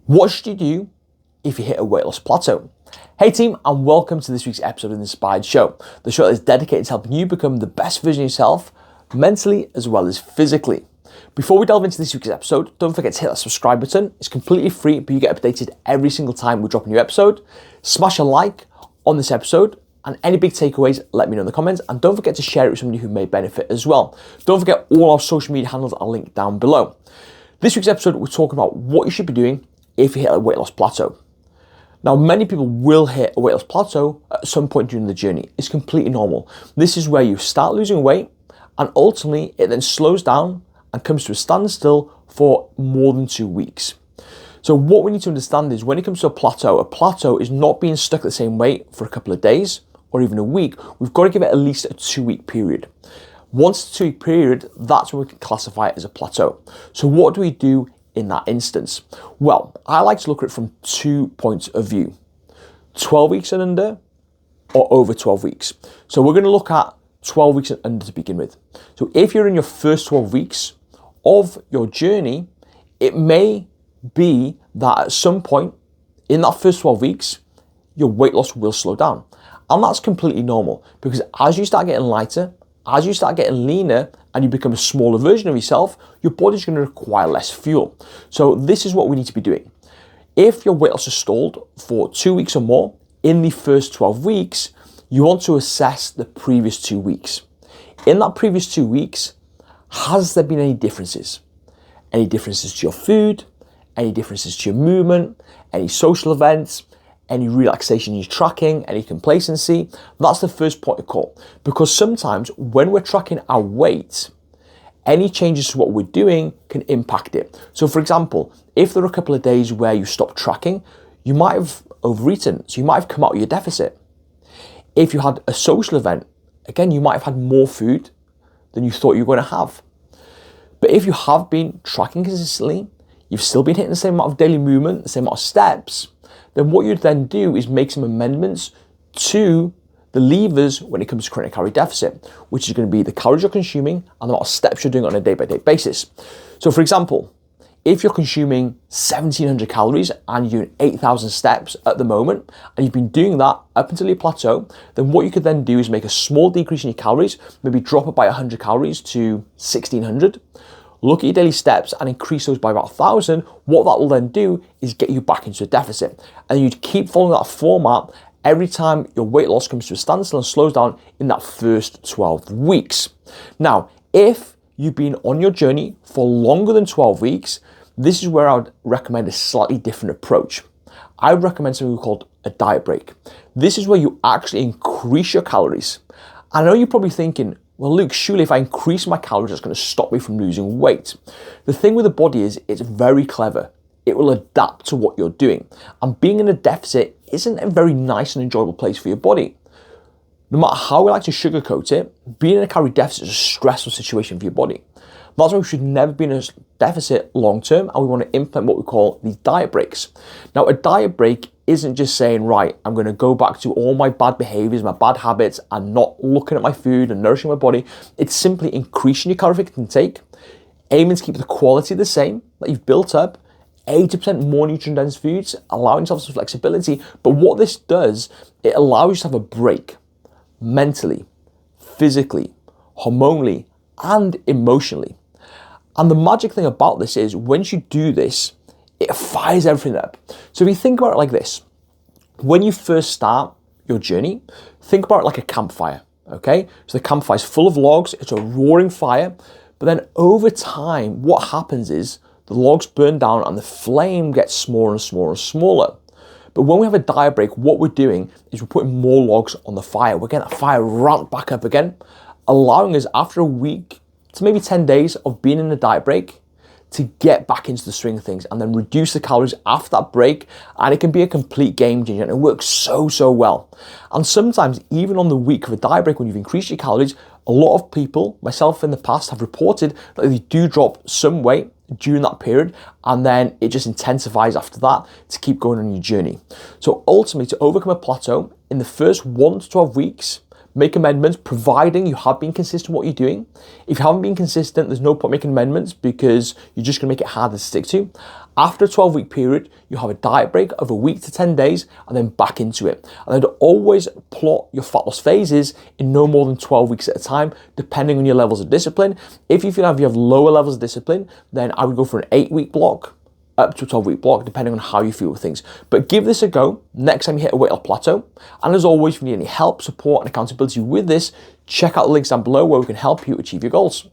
What should you do if you hit a weight loss plateau? Hey team, and welcome to this week's episode of the Inspired Show, the show that is dedicated to helping you become the best version of yourself, mentally as well as physically. Before we delve into this week's episode, don't forget to hit that subscribe button. It's completely free, but you get updated every single time we drop a new episode. Smash a like on this episode, and any big takeaways, let me know in the comments. And don't forget to share it with somebody who may benefit as well. Don't forget all our social media handles are linked down below. This week's episode, we're talking about what you should be doing if you hit a weight loss plateau. Now, many people will hit a weight loss plateau at some point during the journey. It's completely normal. This is where you start losing weight, and ultimately it then slows down and comes to a standstill for more than 2 weeks. So what we need to understand is when it comes to a plateau is not being stuck at the same weight for a couple of days or even a week. We've got to give it at least a 2-week period. Once the 2-week period, that's when we can classify it as a plateau. So what do we do in that instance? Well, I like to look at it from 2 points of view: 12 weeks and under, or over 12 weeks. So we're going to look at 12 weeks and under to begin with. So if you're in your first 12 weeks of your journey, it may be that at some point in that first 12 weeks, your weight loss will slow down. And that's completely normal, because as you start getting lighter, as you start getting leaner and you become a smaller version of yourself, your body's going to require less fuel. So this is what we need to be doing. If your weight loss is stalled for 2 weeks or more in the first 12 weeks, you want to assess the previous 2 weeks. In that previous 2 weeks, has there been any differences? Any differences to your food? Any differences to your movement? Any social events? Any relaxation in your tracking, any complacency? That's the first point of call. Because sometimes when we're tracking our weight, any changes to what we're doing can impact it. So for example, if there are a couple of days where you stop tracking, you might have overeaten, so you might have come out of your deficit. If you had a social event, again, you might have had more food than you thought you were going to have. But if you have been tracking consistently, you've still been hitting the same amount of daily movement, the same amount of steps, then what you'd then do is make some amendments to the levers when it comes to chronic calorie deficit, which is going to be the calories you're consuming and the amount of steps you're doing on a day-by-day basis. So for example, if you're consuming 1,700 calories and you're doing 8,000 steps at the moment, and you've been doing that up until your plateau, then what you could then do is make a small decrease in your calories, maybe drop it by 100 calories to 1,600, look at your daily steps and increase those by about 1,000. What that will then do is get you back into a deficit. And you'd keep following that format every time your weight loss comes to a standstill and slows down in that first 12 weeks. Now, if you've been on your journey for longer than 12 weeks, this is where I would recommend a slightly different approach. I would recommend something called a diet break. This is where you actually increase your calories. I know you're probably thinking, well, Luke, surely if I increase my calories, that's going to stop me from losing weight. The thing with the body is it's very clever. It will adapt to what you're doing. And being in a deficit isn't a very nice and enjoyable place for your body. No matter how we like to sugarcoat it, being in a calorie deficit is a stressful situation for your body. That's why we should never be in a deficit long term, and we want to implement what we call these diet breaks. Now, a diet break isn't just saying, right, I'm going to go back to all my bad behaviors, my bad habits, and not looking at my food and nourishing my body. It's simply increasing your calorific intake, aiming to keep the quality the same that you've built up, 80% more nutrient-dense foods, allowing yourself some flexibility. But what this does, it allows you to have a break mentally, physically, hormonally, and emotionally. And the magic thing about this is once you do this, it fires everything up. So if you think about it like this, when you first start your journey, think about it like a campfire, okay? So the campfire is full of logs, it's a roaring fire, but then over time, what happens is the logs burn down and the flame gets smaller and smaller and smaller. But when we have a diet break, what we're doing is we're putting more logs on the fire. We're getting that fire ramped back up again, allowing us after a week to maybe 10 days of being in a diet break to get back into the swing of things and then reduce the calories after that break. And it can be a complete game changer, and it works so well. And sometimes even on the week of a diet break, when you've increased your calories, a lot of people, myself in the past, have reported that they do drop some weight during that period, and then it just intensifies after that to keep going on your journey. So ultimately, to overcome a plateau in the first 1 to 12 weeks, make amendments, providing you have been consistent with what you're doing. If you haven't been consistent, there's no point making amendments because you're just going to make it harder to stick to. After a 12-week period, you have a diet break of a week to 10 days and then back into it. And then to always plot your fat loss phases in no more than 12 weeks at a time, depending on your levels of discipline. If you feel like you have lower levels of discipline, then I would go for an 8-week block up to a 12-week block, depending on how you feel with things. But give this a go next time you hit a weight loss plateau. And as always, if you need any help, support, and accountability with this, check out the links down below where we can help you achieve your goals.